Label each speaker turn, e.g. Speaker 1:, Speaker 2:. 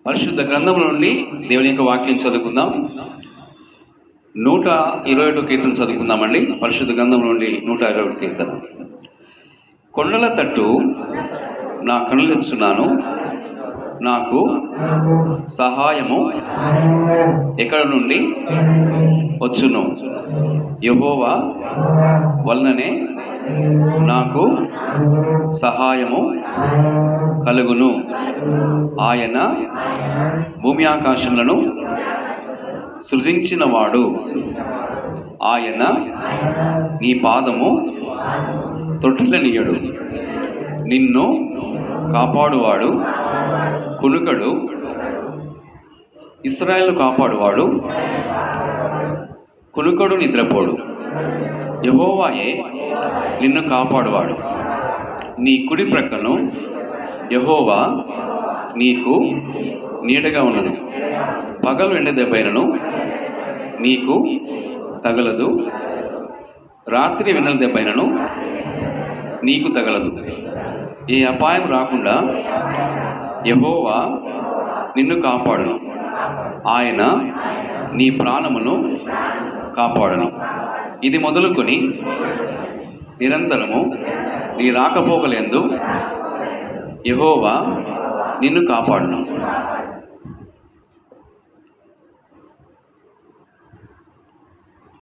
Speaker 1: పరిశుద్ధ గ్రంథం నుండి దేవుని యొక్క వాక్యం చదువుకుందాం. 121 కీర్తన చదువుకుందామండి. పరిశుద్ధ గ్రంథం నుండి 121 కీర్తన. కొండల తట్టు నా కనులెత్తుచున్నాను, నాకు సహాయము ఎక్కడ నుండి వచ్చును? యెహోవా వలననే నాకు సహాయము కలుగును. ఆయన భూమి ఆకాశములను సృజించినవాడు. ఆయన నీ పాదము తొట్టిల్లనియడు. నిన్ను కాపాడువాడు కునుకడు. ఇశ్రాయేలును కాపాడువాడు కునుకడు, నిద్రపోడు. యెహోవాయే నిన్ను కాపాడువాడు. నీ కుడి ప్రక్కను యెహోవా నీకు నీడగా ఉన్నది. పగలు ఎండ దెబ్బైనను నీకు తగలదు, రాత్రి వెన్నెల దెబ్బైనను నీకు తగలదు. ఏ అపాయం రాకుండా యెహోవా నిన్ను కాపాడును. ఆయన నీ ప్రాణమును కాపాడును. ఇది మొదలుకొని నిరంతరము నీ రాకపోకలందు యెహోవా నిన్ను కాపాడును.